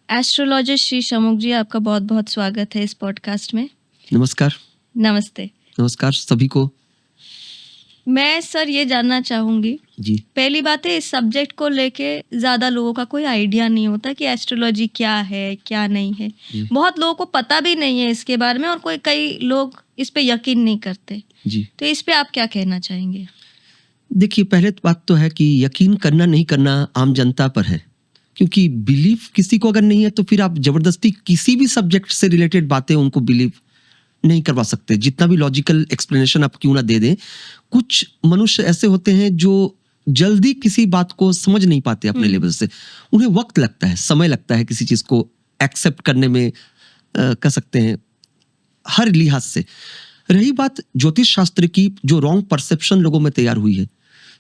Astrologist Shri शमुक जी, आपका बहुत बहुत स्वागत है इस पॉडकास्ट में। नमस्कार। नमस्ते। नमस्कार सभी को। मैं सर ये जानना चाहूँगी, जी। पहली बात है इस सब्जेक्ट को लेके ज़्यादा लोगों का कोई आइडिया नहीं होता कि एस्ट्रोलॉजी क्या है, क्या नहीं है। जी। बहुत लोगों को पता भी नहीं है इसके बारे में और कई लोग इस पे यकीन नहीं करते। जी। तो इस पे आप क्या कहना चाहेंगे? देखिए, पहले बात तो है कि यकीन करना नहीं करना आम जनता पर है, क्योंकि बिलीफ किसी को अगर नहीं है तो फिर आप जबरदस्ती किसी भी सब्जेक्ट से रिलेटेड बातें उनको बिलीव नहीं करवा सकते, जितना भी लॉजिकल एक्सप्लेनेशन आप क्यों ना दे दें। कुछ मनुष्य ऐसे होते हैं जो जल्दी किसी बात को समझ नहीं पाते अपने लेवल से, उन्हें वक्त लगता है, समय लगता है किसी चीज को एक्सेप्ट करने में, कह सकते हैं हर लिहाज से। रही बात ज्योतिष शास्त्र की, जो रॉन्ग परसेप्शन लोगों में तैयार हुई है,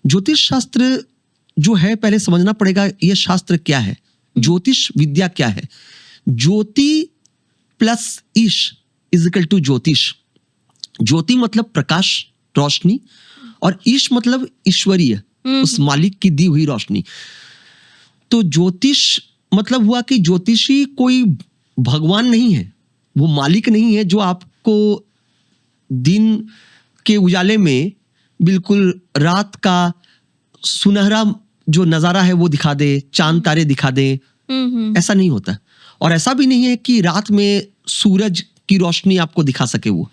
ज्योतिष शास्त्र जो है पहले समझना पड़ेगा ये शास्त्र क्या है, ज्योतिष विद्या क्या है। ज्योति प्लस ईश इज इक्वल टू ज्योतिष। ज्योति मतलब प्रकाश, रोशनी, और ईश मतलब ईश्वरीय, उस मालिक की दी हुई रोशनी। तो ज्योतिष मतलब हुआ कि ज्योतिषी कोई भगवान नहीं है, वो मालिक नहीं है जो आपको दिन के उजाले में बिल्कुल रात का सुनहरा जो नजारा है वो दिखा दे, चांद तारे दिखा दे। ऐसा नहीं होता। और ऐसा भी नहीं है कि रात में सूरज की रोशनी आपको दिखा सके वो।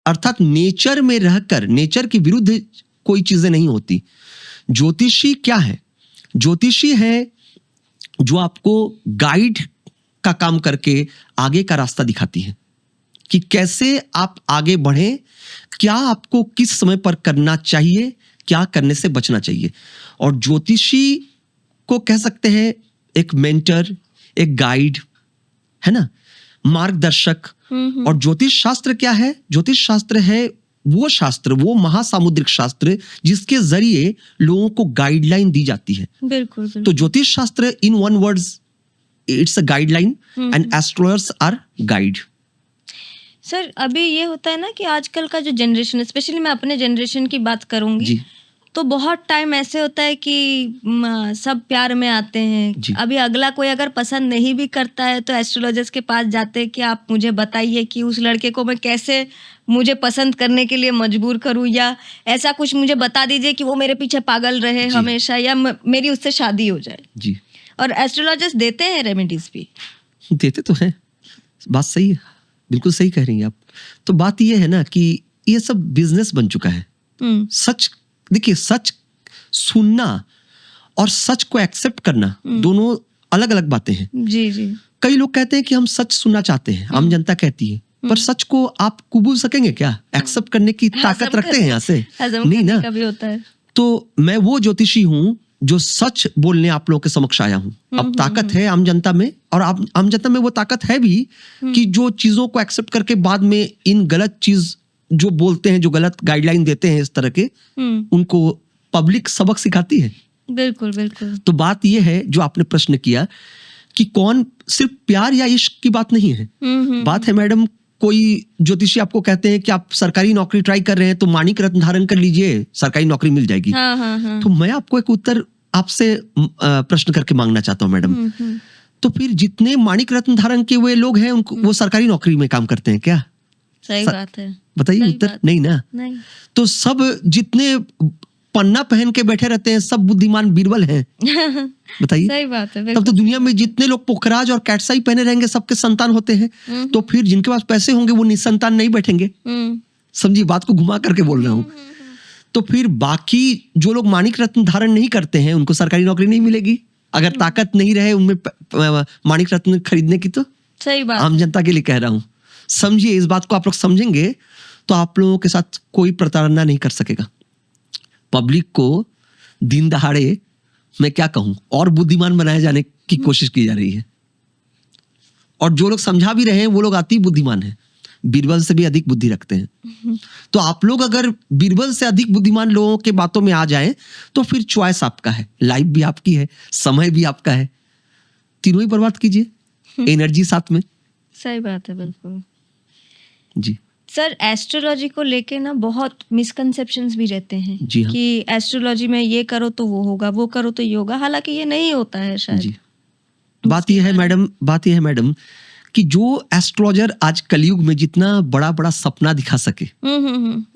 अर्थात नेचर में रहकर, नेचर के विरुद्ध कोई चीजें नहीं होती। ज्योतिषी क्या है? ज्योतिषी है जो आपको गाइड का काम करके आगे का रास्ता दिखाती है कि कैसे आप आगे बढ़ें, क्या आपको किस समय पर करना चाहिए, क्या करने से बचना चाहिए। और ज्योतिषी को कह सकते हैं एक मेंटर, एक गाइड, है ना, मार्गदर्शक। और ज्योतिष शास्त्र क्या है? ज्योतिष शास्त्र है वो शास्त्र, वो महासामुद्रिक शास्त्र जिसके जरिए लोगों को गाइडलाइन दी जाती है। बिल्कुल। तो ज्योतिष शास्त्र in one words it's a guideline and astrologers are guide. Sir अभी ये होता है ना कि आजकल का जो जनरेशन, स्पेशली मैं अपने जनरेशन की बात करूंगी, तो बहुत टाइम ऐसे होता है कि सब प्यार में आते हैं। अभी अगला कोई अगर पसंद नहीं भी करता है तो एस्ट्रोलॉजर्स के पास जाते हैं कि आप मुझे बताइए कि उस लड़के को मैं कैसे मुझे पसंद करने के लिए मजबूर करूं, या ऐसा कुछ मुझे बता दीजिए कि वो मेरे पीछे पागल रहे हमेशा, या मेरी उससे शादी हो जाए। जी। और एस्ट्रोलॉजर्स देते हैं रेमेडीज भी। देते तो हैं, बात सही है, बिल्कुल सही कह रही हैं आप। तो बात ये है ना कि ये सब बिजनेस बन चुका है। सच, देखिए, सच सुनना और सच को एक्सेप्ट करना दोनों अलग अलग बातें हैं। जी जी। कई लोग कहते हैं कि हम सच सुनना चाहते हैं, आम जनता कहती है, पर सच को आप कबूल सकेंगे क्या? एक्सेप्ट करने की ताकत रखते हैं यहाँ से? नहीं ना। कभी होता है। तो मैं वो ज्योतिषी हूँ जो सच बोलने आप लोगों के समक्ष आया हूँ। अब ताकत है आम जनता में, और आम जनता में वो ताकत है भी कि जो चीजों को एक्सेप्ट करके बाद में इन गलत चीज जो बोलते हैं, जो गलत गाइडलाइन देते हैं इस तरह के, उनको पब्लिक सबक सिखाती है। बिल्कुल बिल्कुल। तो बात ये है जो आपने प्रश्न किया कि कौन, सिर्फ प्यार या इश्क की बात नहीं है। बात है मैडम, कोई ज्योतिषी आपको कहते हैं कि आप सरकारी नौकरी ट्राई कर रहे हैं तो माणिक रत्न धारण कर लीजिए, सरकारी नौकरी मिल जाएगी। तो मैं आपको एक उत्तर आपसे प्रश्न करके मांगना चाहता हूँ मैडम। तो फिर जितने माणिक रत्न धारण के हुए लोग हैं उनको, वो सरकारी नौकरी में काम करते हैं क्या? सही बात है। बताइए उत्तर। नहीं ना। नहीं। तो सब जितने पन्ना पहन के बैठे रहते हैं सब बुद्धिमान बीरबल हैं। बताइए। सही बात है। तब तो दुनिया में जितने लोग पोखराज और कैटसाई पहने रहेंगे सबके संतान होते हैं। तो फिर जिनके पास पैसे होंगे वो निसंतान नहीं बैठेंगे। समझिए, बात को घुमा करके बोल रहा हूँ। तो फिर बाकी जो लोग माणिक रत्न धारण नहीं करते हैं उनको सरकारी नौकरी नहीं मिलेगी, अगर ताकत नहीं रहे उनमें माणिक रत्न खरीदने की। तो सही बात, आम जनता के लिए कह रहा हूँ, समझिए इस बात को। आप लोग समझेंगे तो आप लोगों के साथ कोई प्रताड़ना नहीं कर सकेगा। पब्लिक को दिन दहाड़े, मैं क्या कहूं, और बुद्धिमान बनाए जाने की कोशिश की जा रही है। और जो लोग समझा भी रहे हैं वो लोग अति बुद्धिमान हैं, बीरबल से भी अधिक बुद्धि रखते हैं। तो आप लोग अगर बीरबल से अधिक बुद्धिमान लोगों के बातों में आ जाएं तो फिर चॉइस आपका है, लाइफ भी आपकी है, समय भी आपका है, तीनों ही बर्बाद कीजिए, एनर्जी साथ में। सही बात है, बिल्कुल जी। सर एस्ट्रोलॉजी को लेके ना बहुत मिसकंसेप्शंस भी रहते हैं कि एस्ट्रोलॉजी में ये करो तो वो होगा, वो करो तो ये होगा, हालांकि ये नहीं होता है शायद। बात यह है मैडम कि जो एस्ट्रोलॉजर आज कलयुग में जितना बड़ा बड़ा सपना दिखा सके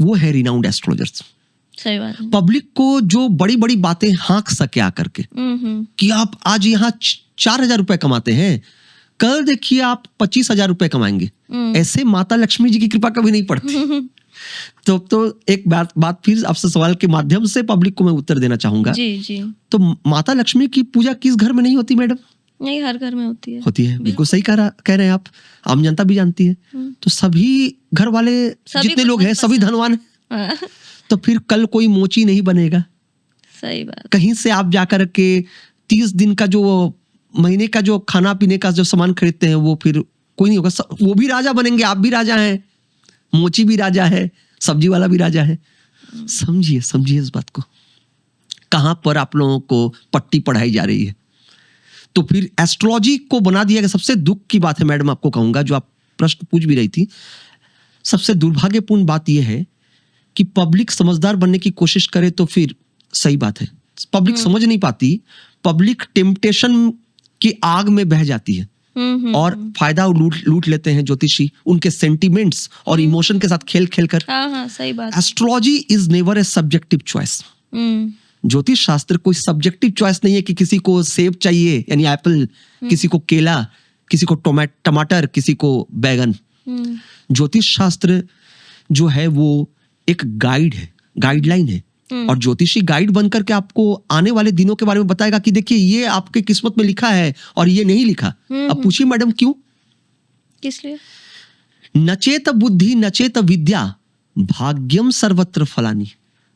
वो है रिनाउंड एस्ट्रोलॉजर्स। सही बात है। पब्लिक को जो बड़ी बड़ी बातें हाँक सके आकर के कि आप आज यहाँ 4,000 रुपए कमाते हैं, कल देखिए आप 25,000 रुपए कमाएंगे, ऐसे माता लक्ष्मी जी की कृपा कभी नहीं पड़ती। तो एक बात फिर आपसे सवाल के माध्यम से पब्लिक को मैं उत्तर देना चाहूंगा। जी। तो माता लक्ष्मी की पूजा किस घर में नहीं होती मैडम? नहीं, हर घर में होती है। बिल्कुल सही कह रहे हैं आप, आम जनता भी जानती है। तो सभी घर वाले जितने लोग हैं सभी धनवान हैं। तो फिर कल कोई मोची नहीं बनेगा। सही बात। कहीं से आप जाकर के 30 दिन का जो महीने का जो खाना पीने का जो सामान खरीदते हैं वो फिर कोई नहीं होगा। वो भी राजा बनेंगे, आप भी राजा हैं, मोची भी राजा है, सब्जी वाला भी राजा है। समझिए इस बात को, कहां पर आप लोगों को पट्टी पढ़ाई जा रही है। तो फिर एस्ट्रोलॉजी को बना दिया गया। सबसे दुख की बात है मैडम, आपको कहूंगा, जो आप प्रश्न पूछ भी रही थी, सबसे दुर्भाग्यपूर्ण बात यह है कि पब्लिक समझदार बनने की कोशिश करे तो फिर सही बात है, पब्लिक समझ नहीं पाती, पब्लिक टेम्पटेशन की आग में बह जाती है और फायदा लूट लेते हैं ज्योतिषी उनके सेंटिमेंट्स और इमोशन के साथ खेल कर। सही बात। Astrology is never a subjective choice. ज्योतिष शास्त्र कोई सब्जेक्टिव चॉइस नहीं है कि किसी को सेब चाहिए यानी एप्पल, किसी को केला, किसी को टमाटर, किसी को बैगन। ज्योतिष शास्त्र जो है वो एक गाइड है, गाइडलाइन है, और ज्योतिषी गाइड बनकर के आपको आने वाले दिनों के बारे में बताएगा कि देखिए ये आपके किस्मत में लिखा है और ये नहीं लिखा। अब पूछिए मैडम क्यों? किस लिए? नचेत बुद्धि नचेत विद्या भाग्यम सर्वत्र फलानी।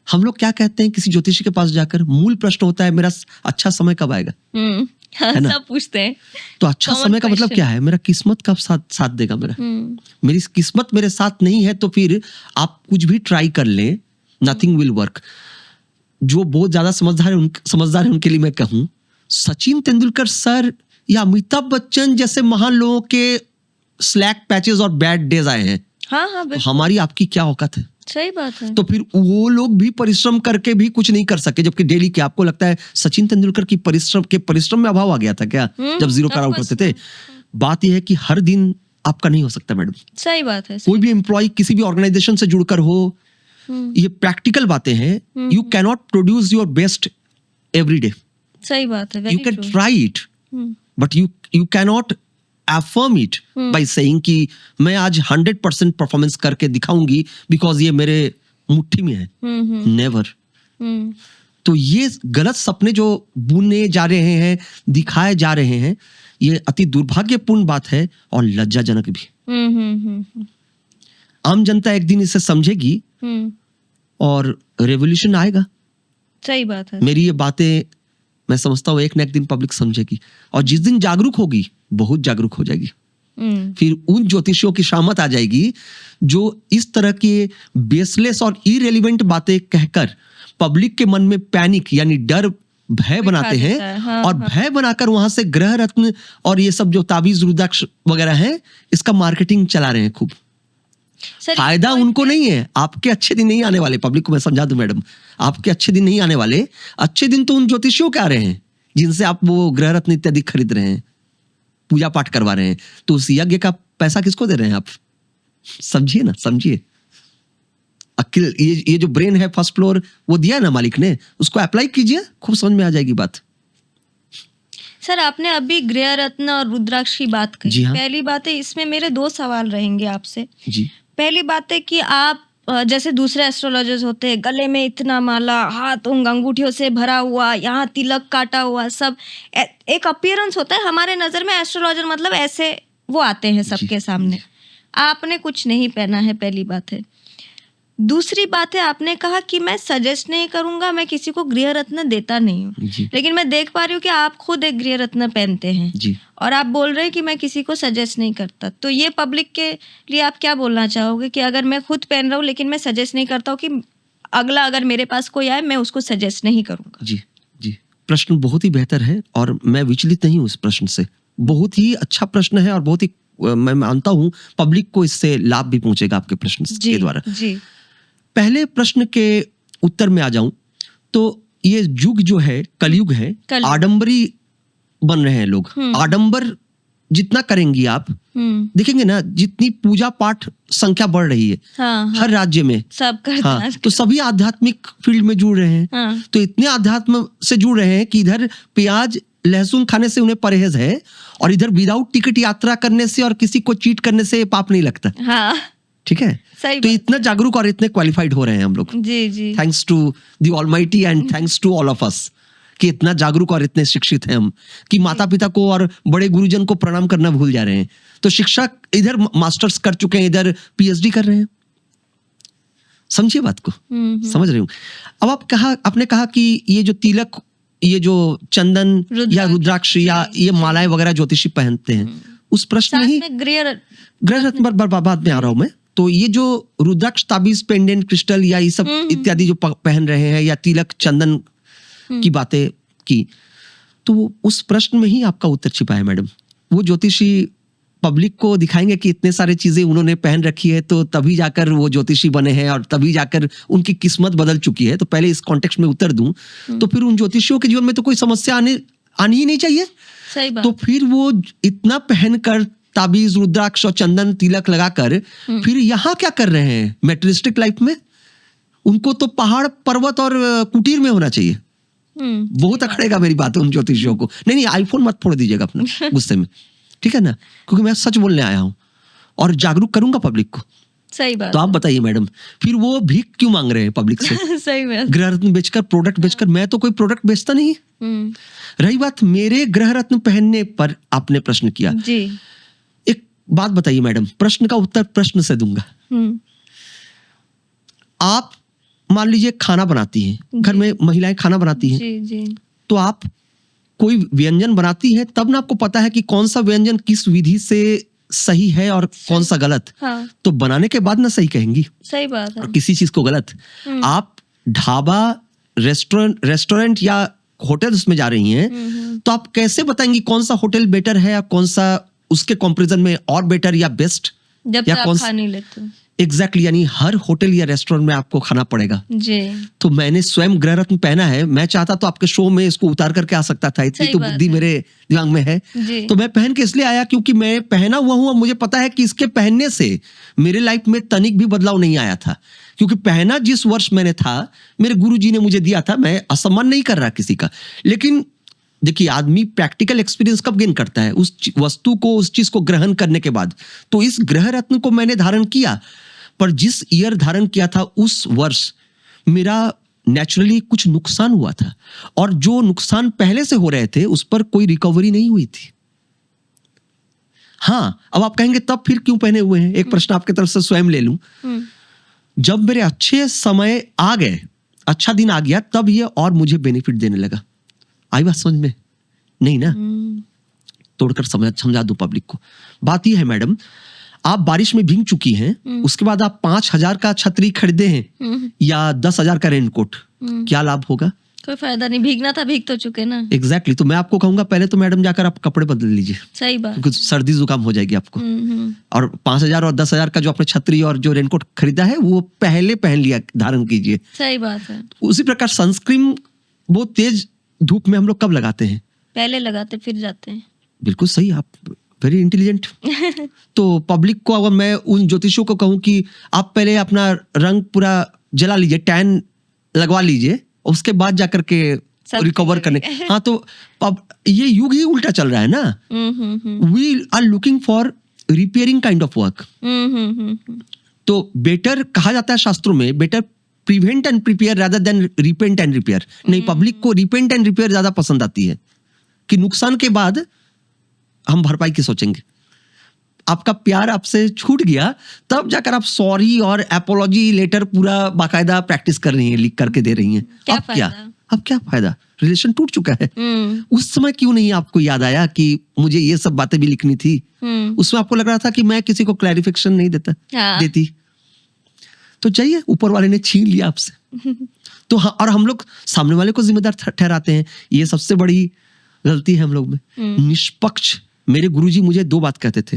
हम लोग क्या कहते हैं किसी ज्योतिषी के पास जाकर? मूल प्रश्न होता है मेरा अच्छा समय कब आएगा, है ना? सब पूछते हैं। तो अच्छा समय का मतलब क्या है? मेरा किस्मत कब साथ देगा मेरा? मेरी किस्मत मेरे साथ नहीं है तो फिर आप कुछ भी ट्राई कर लें, नथिंग विल वर्क। जो बहुत ज्यादा समझदार है उनके लिए मैं कहूं, सचिन तेंदुलकर सर या अमिताभ बच्चन जैसे महान लोगों के स्लैक पैचेस और बैड डेज आए हैं। हमारी आपकी क्या औकात है? सही बात है। तो फिर वो लोग भी परिश्रम करके भी कुछ नहीं कर सके, जबकि डेली के आपको लगता है सचिन तेंदुलकर की परिश्रम में अभाव आ गया था क्या जब 0 पर आउट होते थे? बात यह है कि हर दिन आपका नहीं हो सकता मैडम। सही बात है। कोई भी एम्प्लॉय किसी भी ऑर्गेनाइजेशन से जुड़कर हो, ये प्रैक्टिकल बातें हैं। You can not produce your best every day. सही बात है। You can try it but you can not affirm it by saying कि मैं आज 100% परफॉर्मेंस करके दिखाऊंगी बिकॉज ये मेरे मुट्ठी में है। नेवर। तो ये गलत सपने जो बुने जा रहे हैं, दिखाए जा रहे हैं, ये अति दुर्भाग्यपूर्ण बात है और लज्जाजनक भी। आम जनता एक दिन इसे समझेगी और रेवोल्यूशन आएगा। सही बात है। मेरी ये बातें मैं समझता हूँ एक न एक दिन पब्लिक समझेगी, और जिस दिन जागरूक होगी, बहुत जागरूक हो जाएगी, फिर उन ज्योतिषियों की शामत आ जाएगी जो इस तरह के बेसलेस और इरेलीवेंट बातें कहकर पब्लिक के मन में पैनिक यानी डर, भय बनाते हैं। और भय बनाकर वहां से ग्रह रत्न और ये सब जो ताबीज रुद्राक्ष वगैरह है, इसका मार्केटिंग चला रहे हैं खूब। फायदा उनको नहीं है, आपके अच्छे दिन नहीं आने वाले। पब्लिक को मैं समझा दूं मैडम, आपके अच्छे दिन नहीं आने वाले। अच्छे दिन तो उन ज्योतिषियों के आ रहे हैं जिनसे आप वो ग्रह रत्न इत्यादि खरीद रहे हैं, पूजा पाठ करवा रहे हैं। तो उस यज्ञ का पैसा किसको दे रहे हैं आप? समझिए ना, समझिए। अकिल, ये जो ब्रेन है फर्स्ट फ्लोर, वो दिया ना मालिक ने, उसको अप्लाई कीजिए, खूब समझ में आ जाएगी बात। सर, आपने अभी गृह रत्न और रुद्राक्ष की बात कही। हाँ। पहली बात है, इसमें मेरे 2 सवाल रहेंगे आपसे। जी। पहली बात है कि आप जैसे दूसरे एस्ट्रोलॉजर्स होते हैं, गले में इतना माला, हाथ अंगूठियों से भरा हुआ, यहाँ तिलक काटा हुआ, सब एक अपीयरेंस होता है हमारे नजर में। एस्ट्रोलॉजर मतलब ऐसे वो आते हैं सबके सामने। आपने कुछ नहीं पहना है, पहली बात है। दूसरी बात है, आपने कहा कि मैं सजेस्ट नहीं करूंगा, मैं किसी को गृह रत्न देता नहीं हूँ, लेकिन मैं देख पा रही हूँ कि आप खुद एक गृह रत्न पहनते हैं जी। और आप बोल रहे हैं कि मैं किसी को सजेस्ट नहीं करता। तो ये पब्लिक के लिए आप क्या बोलना चाहोगे कि अगर मैं खुद पहन रहा हूँ लेकिन मैं सजेस्ट नहीं करता हूँ कि अगला अगर मेरे पास कोई आए मैं उसको सजेस्ट नहीं करूंगा? जी जी, प्रश्न बहुत ही बेहतर है और मैं विचलित नहीं हूँ इस प्रश्न से। बहुत ही अच्छा प्रश्न है और बहुत ही मैं मानता हूँ पब्लिक को इससे लाभ भी पहुंचेगा आपके प्रश्न के द्वारा। जी। पहले प्रश्न के उत्तर में आ जाऊं तो ये युग जो है, कलयुग है, आडंबरी बन रहे हैं लोग, आडंबर जितना करेंगी आप, देखेंगे ना जितनी पूजा पाठ संख्या बढ़ रही है, हाँ, हर राज्य में सब करते हाँ, हैं। तो सभी आध्यात्मिक फील्ड में जुड़ रहे हैं। हाँ, तो इतने आध्यात्म से जुड़ रहे हैं कि इधर प्याज लहसुन खाने से उन्हें परहेज है, और इधर विदाउट टिकट यात्रा करने से और किसी को चीट करने से पाप नहीं लगता। हाँ, ठीक है, सही तो बात। इतना जागरूक और इतने क्वालिफाइड हो रहे हैं हम लोग, जी जी, thanks to the Almighty and thanks to all of us, कि इतना जागरूक और इतने शिक्षित हैं हम कि माता पिता को और बड़े गुरुजन को प्रणाम करना भूल जा रहे हैं। तो शिक्षक इधर मास्टर्स कर चुके हैं, इधर पीएचडी कर रहे हैं। समझिए बात को, समझ रही हूँ। अब आपने कहा कि ये जो तिलक, ये जो चंदन या रुद्राक्ष या ये मालाएं वगैरह ज्योतिषी पहनते हैं, उस प्रश्न में ही ग्रह रत्न पर बाद में आ रहा हूं मैं। तो ये जो रुद्राक्ष, ताबीज, पेंडेंट, क्रिस्टल या ये सब इत्यादि जो पहन रहे हैं, या तिलक चंदन की बातें की, तो उस प्रश्न में ही आपका उत्तर छिपा है मैडम। वो ज्योतिषी पब्लिक को दिखाएंगे कि इतने सारे चीजें उन्होंने पहन रखी है, तो तभी जाकर वो ज्योतिषी बने हैं और तभी जाकर उनकी किस्मत बदल चुकी है। तो पहले इस कॉन्टेक्स्ट में उत्तर दूं, तो फिर उन ज्योतिषियों के जीवन में तो कोई समस्या आनी ही नहीं चाहिए। सही बात। तो फिर वो इतना पहनकर, ताबीज, रुद्राक्ष और चंदन तिलक लगाकर फिर यहाँ क्या कर रहे हैं मेटेरियलिस्टिक लाइफ में? उनको तो पहाड़ पर्वत और कुटीर में होना चाहिए। बहुत अखड़ेगा मेरी बात उन ज्योतिषियों को। नहीं, आईफोन मत फोड़ दीजिएगा अपना गुस्से में, ठीक है ना, क्योंकि मैं सच बोलने आया हूं और जागरूक करूंगा पब्लिक को। सही बात। तो आप बताइए मैडम, फिर वो भीख क्यों मांग रहे हैं पब्लिक से? सही बात। ग्रह रत्न बेचकर, प्रोडक्ट बेचकर। मैं तो कोई प्रोडक्ट बेचता नहीं। रही बात मेरे ग्रह रत्न पहनने पर, आपने प्रश्न किया जी। एक बात बताइए मैडम, प्रश्न का उत्तर प्रश्न से दूंगा। आप मान लीजिए खाना बनाती हैं, घर में महिलाएं खाना बनाती हैं, जी जी, तो आप कोई व्यंजन बनाती है, तब ना आपको पता है कि कौन सा व्यंजन किस विधि से सही है और कौन सा गलत। हाँ, तो बनाने के बाद ना सही कहेंगी, सही बात है। और किसी चीज को गलत। आप ढाबा, रेस्टोरेंट या होटल्स में जा रही हैं, तो आप कैसे बताएंगी कौन सा होटल बेटर है या कौन सा उसके कंपैरिजन में और बेटर या बेस्ट, जब या तक कौन आप खा नहीं लेते। एग्जैक्टली, यानी हर होटल या रेस्टोरेंट में आपको खाना पड़ेगा। जी। तो मैंने स्वयं ग्रह रत्न पहना है, मैं चाहता तो आपके शो में इसको उतार करके आ सकता था, इतनी सही तो बात बुद्धि है। मेरे दिमाग में है। जी। तो मैं पहन के इसलिए आया क्योंकि मैं पहना हुआ हूं और मुझे पता है कि इसके पहनने से मेरे लाइफ में तनिक भी बदलाव नहीं आया था। क्योंकि पहना जिस वर्ष मैंने था, मेरे गुरुजी ने मुझे दिया था, मैं असम्मान नहीं कर रहा किसी का। लेकिन देखिए, आदमी प्रैक्टिकल एक्सपीरियंस कब गेन करता है? उस वस्तु को, उस चीज को ग्रहण करने के बाद। तो इस ग्रह रत्न को मैंने धारण किया, पर जिस ईयर धारण किया था उस वर्ष मेरा नेचुरली कुछ नुकसान हुआ था, और जो नुकसान पहले से हो रहे थे उस पर कोई रिकवरी नहीं हुई थी। हाँ, अब आप कहेंगे तब फिर क्यों पहने हुए हैं? एक प्रश्न आपकी तरफ से स्वयं ले लूं। जब मेरे अच्छे समय आ गए, अच्छा दिन आ गया, तब ये और मुझे बेनिफिट देने लगा। आई बात समझ में? नहीं ना? तोड़कर समझा दूं पब्लिक को। बात यह है मैडम, आप बारिश में भीग चुकी हैं, उसके बाद आप 5,000 का छतरी खरीदे हैं या 10,000 का रेनकोट, क्या लाभ होगा? कोई फायदा नहीं। भीगना था, भीग तो चुके ना। एग्जैक्टली। तो मैं आपको कहूंगा पहले तो मैडम जाकर आप कपड़े बदल लीजिए। सही बात। क्योंकि सर्दी जुकाम हो जाएगी आपको। और 5,000 और 10,000 का जो आपने छतरी और जो रेनकोट खरीदा है वो पहले पहन लिया, धारण कीजिए। सही बात है। उसी प्रकार सनस्क्रीन बहुत तेज धूप में हम लोग कब लगाते हैं? पहले लगाते फिर जाते हैं। बिल्कुल सही, आप वेरी इंटेलिजेंट। तो पब्लिक को अगर मैं उन ज्योतिषियों को कहूं कि आप पहले अपना रंग पूरा जला लीजिए, टैन लगवा लीजिए, उसके बाद जाकर के रिकवर करने। हाँ, तो अब ये युग ही उल्टा चल रहा है ना। We are looking for repairing kind of work. तो बेटर कहा जाता है शास्त्रों में, better prevent and prepare rather than repent and repair. नहीं, पब्लिक को रिपेंट एंड रिपेयर ज्यादा पसंद आती है कि नुकसान के बाद हम भरपाई की सोचेंगे। आपका प्यार आपसे छूट गया, तब जाकर आप सॉरी और एपोलॉजी लेटर पूरा बाकायदा प्रैक्टिस कर रही हैं, लिख करके दे रही हैं। अब क्या फायदा? रिलेशन टूट चुका है। उस समय क्यों नहीं आपको याद आया कि मुझे ये सब बातें भी लिखनी थी? उसमें आपको लग रहा था कि मैं किसी को क्लैरिफिकेशन नहीं देती। तो जाइए, ऊपर वाले ने छीन लिया आपसे। तो और हम लोग सामने वाले को जिम्मेदार ठहराते हैं। ये सबसे बड़ी गलती है हम लोग में। निष्पक्ष, मेरे गुरुजी मुझे 2 बात कहते थे,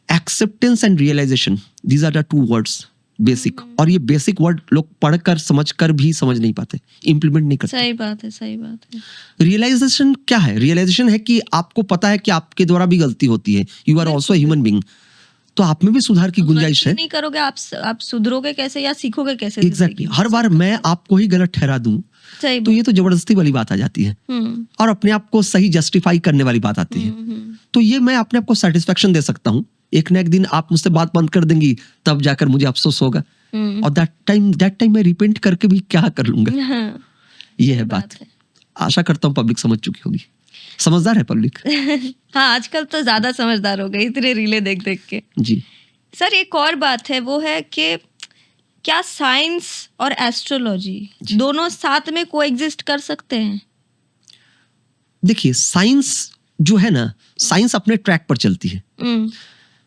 acceptance and realisation, these are the 2 words basic, और ये बेसिक वर्ड लोग पढ़कर समझकर भी समझ नहीं पाते, इम्प्लीमेंट नहीं करते। सही बात है, सही बात है। रियलाइजेशन क्या है? रियलाइजेशन है कि आपको पता है कि आपके द्वारा भी गलती होती है, you are also human being, तो आप में भी सुधार की गुंजाइश है। नहीं करोगे आप सुधरोगे कैसे या सीखोगे कैसे? एग्जैक्टली, हर बार मैं आपको ही गलत ठहरा दूं तो ये तो जबरदस्ती वाली बात आ जाती है, और अपने आप को सही जस्टिफाई करने वाली बात आती है। तो ये मैं अपने आप को सेटिस्फेक्शन दे सकता हूँ, एक ना एक दिन आप मुझसे बात बंद कर देंगी, तब जाकर मुझे अफसोस होगा, और दैट टाइम मैं रिपेंट करके भी क्या कर लूंगा। ये है बात। आशा करता हूँ पब्लिक समझ चुकी होगी। समझदार है पब्लिक। हाँ, आजकल तो ज्यादा समझदार हो गई इतने रीले देख देख के। जी सर, एक और बात है, वो है कि क्या साइंस और एस्ट्रोलॉजी दोनों साथ में कोएग्जिस्ट कर सकते हैं? देखिए, साइंस जो है ना, साइंस अपने ट्रैक पर चलती है।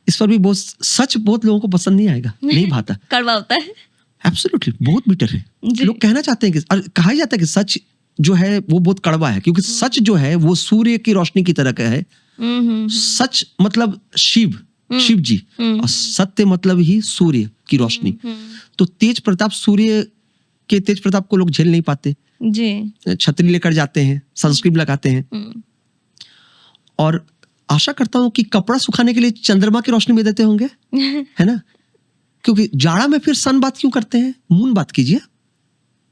इस पर भी बहुत लोगों को पसंद नहीं आएगा, नहीं भाता, कड़वा होता है। एब्सोल्युटली, बहुत बिटर है। लोग कहना चाहते हैं कि, और कहा जाता है कि सच जो है वो बहुत कड़वा है, क्योंकि सच जो है वो सूर्य की रोशनी की तरह का है। सच मतलब शिव जी, और सत्य मतलब ही सूर्य की रोशनी। तो तेज प्रताप, सूर्य के तेज प्रताप को लोग झेल नहीं पाते जी, छतरी लेकर जाते हैं, सनस्क्रीन लगाते हैं, और आशा करता हूं कि कपड़ा सुखाने के लिए चंद्रमा की रोशनी में देते होंगे, है ना? क्योंकि जाड़ा में फिर सन बात क्यों करते हैं? मून बात कीजिए,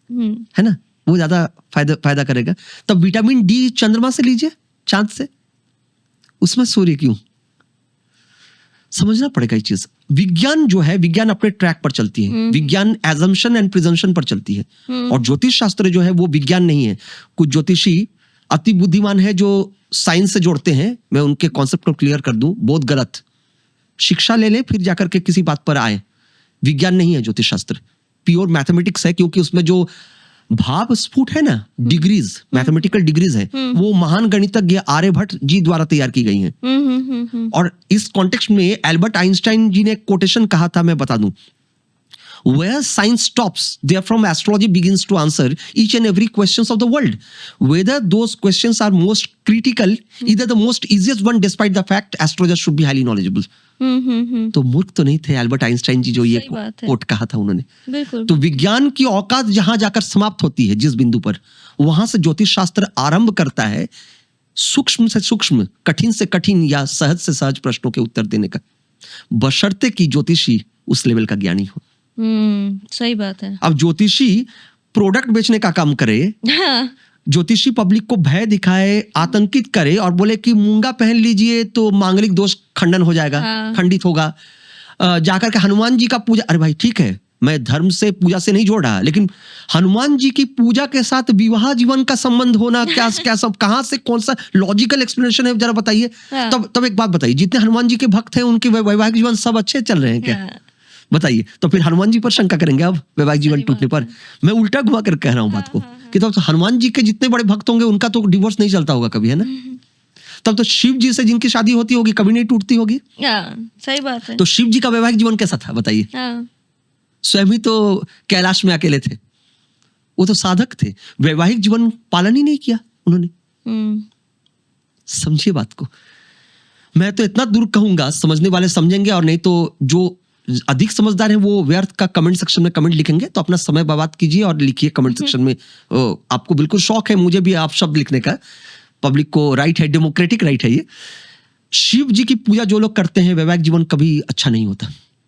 है ना, वो ज्यादा फायदा करेगा। तब विटामिन डी चंद्रमा से लीजिए, चांद से, उसमें सूर्य क्यों? समझना पड़ेगा ये चीज। विज्ञान जो है, विज्ञान अपने ट्रैक पर चलती है, विज्ञान एजम्पशन एंड प्रिजम्पशन पर चलती है, और ज्योतिष शास्त्र जो है वो विज्ञान नहीं है। कुछ ज्योतिषी अति बुद्धिमान है जो साइंस से जोड़ते हैं, मैं उनके कॉन्सेप्ट को क्लियर कर दूं, बहुत गलत। शिक्षा ले लें फिर जाकर के किसी बात पर आए। विज्ञान नहीं है ज्योतिष शास्त्र, प्योर मैथमेटिक्स है, क्योंकि उसमें जो भाव स्फुट है ना, डिग्रीज, मैथमेटिकल डिग्रीज है, वो महान गणितज्ञ आर्यभट्ट जी द्वारा तैयार की गई हैं। और इस कॉन्टेक्स्ट में एल्बर्ट आइंस्टाइन जी ने एक कोटेशन कहा था, मैं बता दूं, Where science stops, therefrom astrology begins to answer each and every questions of the world. Whether those questions are most critical, either the most easiest one, despite the fact astrologers should be highly knowledgeable. तो मूर्ख तो नहीं थे Albert Einstein जी जो ये coat कहा था उन्होंने। तो विज्ञान की औकात जहां जाकर समाप्त होती है, जिस बिंदु पर, वहां से ज्योतिष शास्त्र आरंभ करता है सूक्ष्म से सूक्ष्म, कठिन से कठिन या सहज से सहज प्रश्नों के उत्तर देने का, बशर्ते कि ज्योतिषी उस लेवल का ज्ञानी हो। सही बात है। अब ज्योतिषी प्रोडक्ट बेचने का काम करे, ज्योतिषी पब्लिक को भय दिखाए, आतंकित करे और बोले कि मूंगा पहन लीजिए तो मांगलिक दोष खंडन हो जाएगा, खंडित होगा, जाकर के हनुमान जी का पूजा, अरे भाई ठीक है, मैं धर्म से पूजा से नहीं जोड़ रहा, लेकिन हनुमान जी की पूजा के साथ विवाह जीवन का संबंध होना क्या सब, कहां से कौन सा लॉजिकल एक्सप्लेनेशन है, जरा बताइए। तब एक बात बताइए, जितने हनुमान जी के भक्त हैं उनके वैवाहिक जीवन सब अच्छे चल रहे हैं क्या? बताइए। तो फिर हनुमान जी पर शंका करेंगे अब वैवाहिक जीवन टूटने पर। मैं उल्टा घुमा कर कह रहा हूं बात को कि तो हनुमान जी के जितने बड़े भक्त होंगे उनका तो डिवोर्स नहीं चलता होगा कभी, है ना? तब तो शिव जी से जिनकी शादी होती होगी कभी नहीं टूटती होगी। सही बात है। तो शिव जी का वैवाहिक जीवन कैसा था बताइए? स्वयं ही तो कैलाश में अकेले थे, वो तो साधक थे, वैवाहिक जीवन पालन ही नहीं किया उन्होंने। समझिए बात को। मैं तो इतना दूर कहूंगा, समझने वाले समझेंगे, और नहीं तो जो अधिक समझदार है वो व्यर्थ का कमेंट सेक्शन में कमेंट लिखेंगे। तो अपना समय बर्बाद कीजिए और लिखिए कमेंट सेक्शन में। आपको बिल्कुल शौक है, मुझे भी आप शब्द लिखने का, पब्लिक को राइट है, डेमोक्रेटिक राइट है ये। शिव जी की पूजा जो लोग करते हैं, वैवाहिक जीवन कभी अच्छा नहीं होता,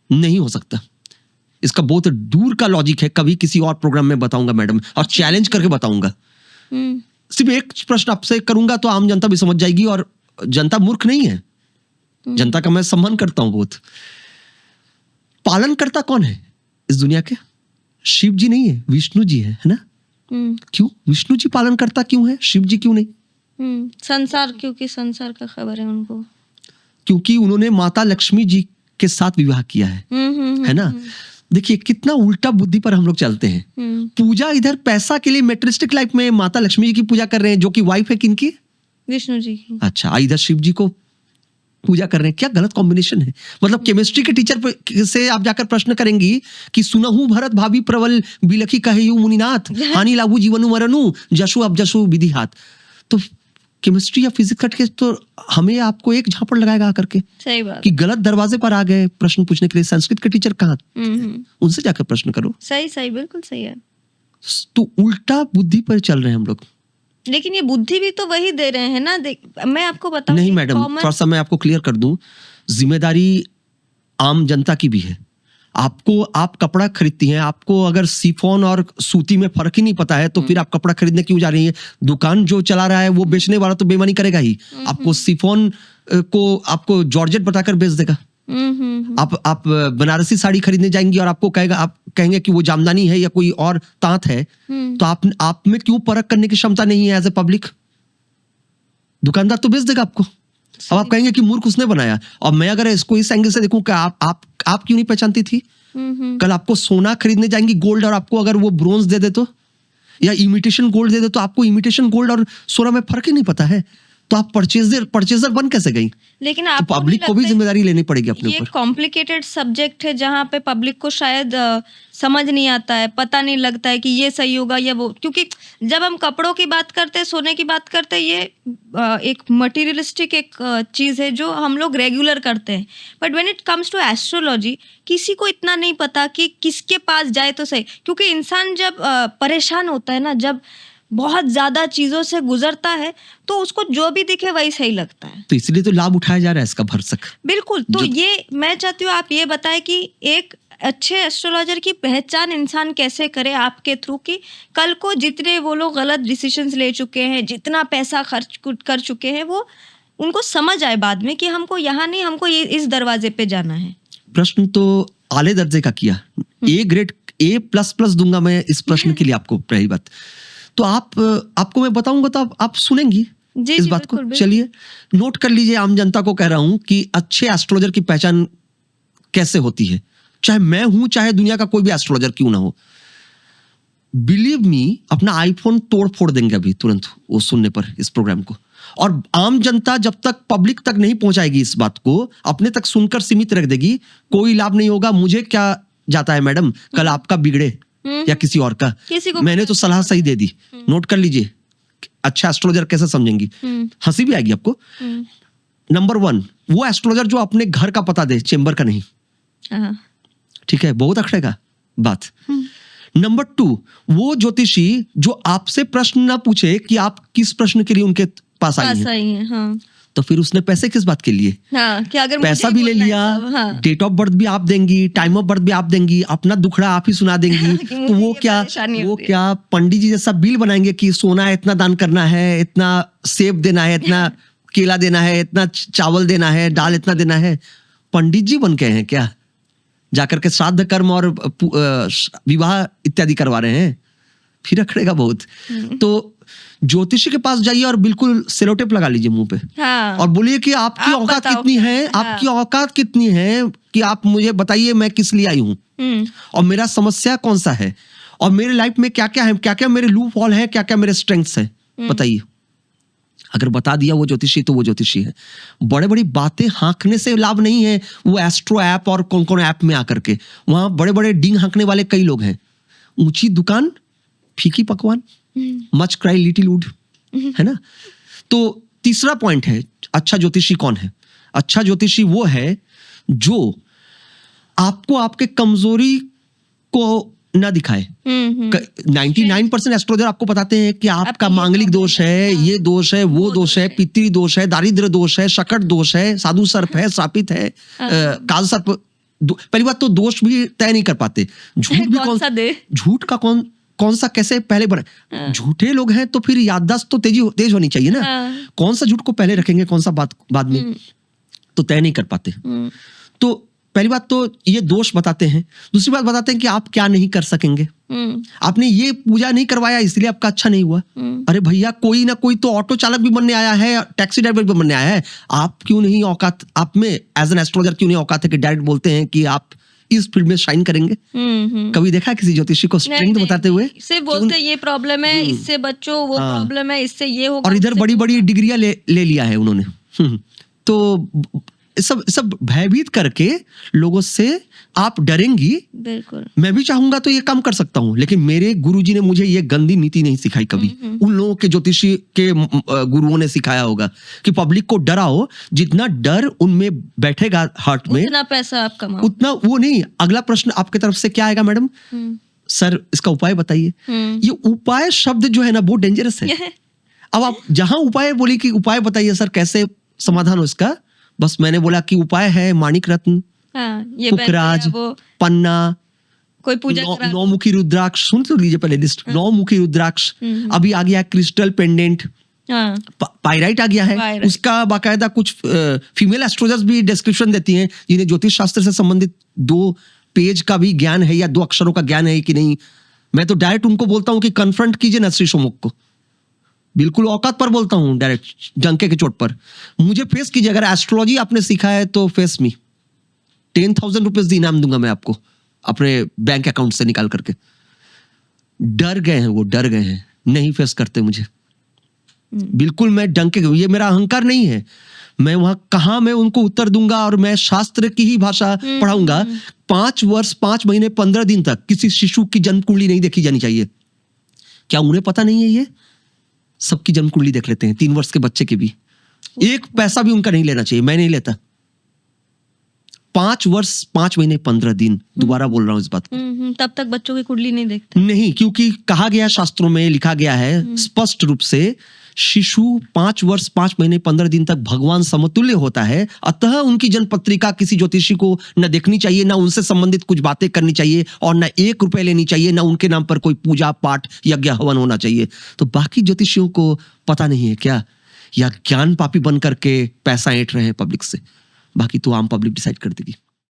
नहीं हो सकता। इसका बहुत दूर का लॉजिक है, कभी किसी और प्रोग्राम में बताऊंगा मैडम, और चैलेंज करके बताऊंगा। सिर्फ एक प्रश्न आपसे करूंगा तो आम जनता भी समझ जाएगी, और जनता मूर्ख नहीं है, जनता का मैं सम्मान करता हूं बहुत। पालन करता कौन है इस दुनिया के? शिव जी नहीं है, विष्णु जी है ना? क्यों विष्णु जी पालन करता क्यों है, शिव जी क्यों नहीं? संसार, क्योंकि संसार का खबर है उनको, क्योंकि उन्होंने माता लक्ष्मी जी के साथ विवाह किया है ना? देखिए कितना उल्टा बुद्धि पर हम लोग चलते हैं। पूजा इधर पैसा के लिए मेटेरियलिस्टिक लाइफ में माता लक्ष्मी जी की पूजा कर रहे हैं, जो कि वाइफ है किनकी? विष्णु जी की। अच्छा, इधर शिव जी को पूजा कर रहे हैं। क्या गलत कॉम्बिनेशन है। मतलब केमिस्ट्री के टीचर से आप जाकर प्रश्न करेंगी कि सुनहु भरत भाभी प्रबल बिलखी कहेयु मुनिनाथ, हानि लागू जीवनु मरनु जशु अब जशु विधि हाथ। तो केमिस्ट्री या फिजिक्स का टेस्ट तो हमें आपको एक झापड़ लगाएगा आकर के, सही बात कि गलत दरवाजे पर आ गए प्रश्न पूछने के लिए। संस्कृत के टीचर कहाँ, उनसे जाकर प्रश्न करो। सही बिल्कुल सही है। तो उल्टा बुद्धि पर चल रहे हैं हम लोग। लेकिन ये बुद्धि भी तो वही दे रहे हैं ना। मैं आपको बताऊं, नहीं मैडम, थोड़ा सा मैं आपको क्लियर कर दूं, जिम्मेदारी आम जनता की भी है। आपको, आप कपड़ा खरीदती हैं, आपको अगर सिफॉन और सूती में फर्क ही नहीं पता है तो फिर आप कपड़ा खरीदने क्यों जा रही हैं? दुकान जो चला रहा है वो बेचने वाला तो बेईमानी करेगा ही। आपको सिफॉन को आपको जॉर्जेट बताकर बेच देगा। आप बनारसी साड़ी खरीदने जाएंगी और आपको कहेगा, आप कहेंगे कि वो जामदानी है या कोई और तांत है, तो आप में क्यों परख करने की क्षमता नहीं है एज ए पब्लिक? दुकानदार तो बेच देगा आपको। अब आप कहेंगे कि मूर्ख उसने बनाया। और मैं अगर इसको इस एंगल से देखूं कि आप क्यों नहीं पहचानती थी? कल आपको सोना खरीदने जाएंगी, गोल्ड, और आपको अगर वो ब्रोंज दे दे तो, या इमिटेशन गोल्ड दे दे तो आपको इमिटेशन गोल्ड और सोना में फर्क ही नहीं पता है, तो आप परचेजर बन कैसे गई? लेकिन तो पब्लिक को भी जिम्मेदारी लेनी पड़ेगी अपने ऊपर। ये कॉम्प्लिकेटेड सब्जेक्ट है जहाँ पे पब्लिक को शायद समझ नहीं आता है, पता नहीं लगता है कि ये सही होगा या वो। क्योंकि जब हम कपड़ों की बात करते हैं, सोने की बात करते हैं, ये एक मटेरियलिस्टिक एक चीज़ है जो हम लोग रेगुलर करते हैं। But when it comes to astrology, किसी को इतना नहीं पता कि किसके पास जाए तो सही। क्योंकि इंसान जब परेशान होता है ना, जब बहुत ज्यादा चीजों से गुजरता है, तो उसको जो भी दिखे वही सही लगता है। तो इसलिए तो लाभ उठाया जा रहा है इसका भरसक। बिल्कुल। तो ये मैं चाहती हूँ आप ये बताएं कि एक अच्छे एस्ट्रोलॉजर की पहचान इंसान कैसे करे आपके थ्रू, कि कल को जितने वो लोग गलत डिसीजंस ले चुके हैं, जितना पैसा खर्च कर चुके हैं, वो उनको समझ आए बाद में कि हमको यहाँ नहीं, हमको ये इस दरवाजे पे जाना है। प्रश्न तो आले दर्जे का किया, ए ग्रेड, A++ दूंगा मैं इस प्रश्न के लिए आपको। पहली बात तो आपको मैं बताऊंगा तो आप सुनेंगी इस बात को। चलिए नोट कर लीजिए, आम जनता को कह रहा हूं कि अच्छे एस्ट्रोलॉजर की पहचान कैसे होती है, चाहे मैं हूं, चाहे दुनिया का कोई भी एस्ट्रोलॉजर क्यों ना हो। बिलीव मी, अपना आईफोन तोड़ फोड़ देंगे अभी तुरंत वो सुनने पर इस प्रोग्राम को। और आम जनता जब तक पब्लिक तक नहीं पहुंचाएगी इस बात को, अपने तक सुनकर सीमित रख देगी, कोई लाभ नहीं होगा। मुझे क्या जाता है मैडम, कल आपका बिगड़े या किसी और का, मैंने तो सलाह सही दे दी। नोट कर लीजिए, अच्छा एस्ट्रोलॉजर कैसे समझेंगी, हंसी भी आएगी आपको। नंबर 1, वो एस्ट्रोलॉजर जो अपने घर का पता दे, चेंबर का नहीं। ठीक है, बहुत अखड़ेगा बात। नंबर 2, वो ज्योतिषी जो आपसे प्रश्न ना पूछे कि आप किस प्रश्न के लिए उनके पास आई हैं। हाँ। तो फिर उसने पैसे किस बात के लिए? हाँ, कि अगर पैसा भी ले लिया, डेट ऑफ बर्थ भी आप देंगी, टाइम ऑफ बर्थ भी आप देंगी, अपना दुखड़ा आप ही सुना देंगी। तो वो क्या पंडित जी जैसा बिल बनाएंगे कि सोना इतना दान करना है, इतना सेब देना है, इतना केला देना है, इतना चावल देना है, दाल इतना देना है। पंडित जी बन गए हैं क्या? जाकर के श्राद्ध कर्म और विवाह इत्यादि करवा रहे हैं, फिर अखड़ेगा बहुत। तो ज्योतिषी के पास जाइए और बिल्कुल सेलोटेप लगा लीजिए मुंह पे। हाँ। और बोलिए कि आपकी औकात कितनी है। हाँ। आपकी औकात कितनी है कि आप मुझे बताइए मैं किस लिए आई हूँ और मेरा समस्या कौन सा है और मेरे लाइफ में क्या क्या है, क्या क्या मेरे लूप हॉल है, क्या क्या मेरे स्ट्रेंथ्स है, बताइए। अगर बता दिया वो ज्योतिषी तो वो ज्योतिषी है। बड़े बड़ी बातें हाँकने से लाभ नहीं है। वो एस्ट्रो ऐप और कौन कौन ऐप में आकर के वहां बड़े बड़े डींग हाँकने वाले कई लोग हैं। ऊंची दुकान, फीकी पकवान, मच क्राई लिटिल वुड, है ना। तो तीसरा पॉइंट है, अच्छा ज्योतिषी कौन है? अच्छा ज्योतिषी वो है जो आपको आपके कमजोरी को ना दिखाए। 99% एस्ट्रोलॉजर आपको बताते हैं कि आपका मांगलिक दोष है, ये दोष है, वो दोष है, पितृ दोष है, दारिद्र्य दोष है, शकट दोष है, साधु सर्प है, श्रापित है, काल सर्प। पहली बात तो दोष भी तय नहीं कर पाते। झूठ भी झूठ का कौन सा कैसे पहले बने। झूठे लोग हैं तो फिर याददाश्त तो तेज होनी चाहिए ना। कौन सा झूठ को पहले रखेंगे, कौन सा बात बाद में, तो तय नहीं कर पाते। तो पहली बात तो ये दोष बताते हैं। दूसरी बात बताते हैं कि आप क्या नहीं कर सकेंगे। आपने ये पूजा नहीं करवाया इसलिए आपका अच्छा नहीं हुआ। अरे भैया, कोई ना कोई तो ऑटो चालक भी बनने आया है, टैक्सी ड्राइवर भी बनने आया है। आप क्यों नहीं औकात, आप में एज एन एस्ट्रोलॉजर क्यों नहीं औकात है कि डायरेक्ट बोलते हैं कि आप इस फील्ड में शाइन करेंगे? कभी देखा किसी ज्योतिषी को स्ट्रेंथ बताते हुए? सिर्फ बोलते ये प्रॉब्लम है, इससे बच्चों, वो प्रॉब्लम है, इससे ये होगा। और इधर बड़ी बड़ी डिग्रियां ले लिया है उन्होंने। तो सब सब भयभीत करके लोगों से आप डरेंगी। बिल्कुल। मैं भी चाहूंगा तो ये काम कर सकता हूँ, लेकिन मेरे गुरुजी ने मुझे ये गंदी नीति नहीं सिखाई कभी। उन लोगों के ज्योतिषी के गुरुओं ने सिखाया होगा कि पब्लिक को डराओ, जितना डर उनमें बैठेगा हार्ट में उतना पैसा आप कमाओ। उतना वो नहीं। अगला प्रश्न आपके तरफ से क्या आएगा मैडम? सर इसका उपाय बताइए। ये उपाय शब्द जो है ना वो डेंजरस है। अब आप जहां उपाय बोली कि उपाय बताइए सर कैसे समाधान हो इसका, बस मैंने बोला कि उपाय है माणिक रत्न, ये पुखराज, पन्ना, कोई पूजा नौमुखी रुद्राक्ष। सुन तो लीजिए पहले लिस्ट। नौमुखी रुद्राक्ष, अभी आ गया क्रिस्टल पेंडेंट, पायराइट आ गया है। उसका बाकायदा कुछ फीमेल एस्ट्रोलजर्स भी डिस्क्रिप्शन देती हैं जिन्हें ज्योतिष शास्त्र से संबंधित 2 पेज का भी ज्ञान है या 2 अक्षरों का ज्ञान है कि नहीं। मैं तो डायरेक्ट उनको बोलता हूं कि कन्फ्रंट कीजिए ना श्री सोमुख को, बिल्कुल औकात पर बोलता हूं, डायरेक्ट डंके के चोट पर मुझे फेस कीजिए। अगर एस्ट्रोलॉजी आपने सीखा है तो फेस मी, 10,000 रुपीज इनाम दूंगा मैं आपको अपने बैंक अकाउंट से निकाल करके। डर गए हैं वो, डर गए हैं, नहीं फेस करते मुझे। बिल्कुल मैं डंके, ये मेरा अहंकार नहीं है। मैं वहां कहां मैं उनको उत्तर दूंगा, और मैं शास्त्र की ही भाषा पढ़ाऊंगा। 5 वर्ष 5 महीने 15 दिन तक किसी शिशु की जन्म कुंडली नहीं देखी जानी चाहिए। क्या उन्हें पता नहीं है? ये सबकी जन्म कुंडली देख लेते हैं, 3 वर्ष के बच्चे की भी। 1 पैसा भी उनका नहीं लेना चाहिए, मैं नहीं लेता। 5 वर्ष 5 महीने 15 दिन, दोबारा बोल रहा हूं इस बात को। तब तक बच्चों की कुंडली नहीं देखते? नहीं, क्योंकि कहा गया, शास्त्रों में लिखा गया है स्पष्ट रूप से, शिशु 5 वर्ष 5 महीने 15 दिन तक भगवान समतुल्य होता है। अतः उनकी जन्म पत्रिका किसी ज्योतिषी को न देखनी चाहिए, ना उनसे संबंधित कुछ बातें करनी चाहिए, और ना 1 रुपए लेनी चाहिए, ना उनके नाम पर कोई पूजा पाठ यज्ञ हवन होना चाहिए। तो बाकी ज्योतिषियों को पता नहीं है क्या, या ज्ञान पापी बन करके पैसा ऐंठ रहे हैं पब्लिक से? बाकी तो आम पब्लिक डिसाइड कर देगी।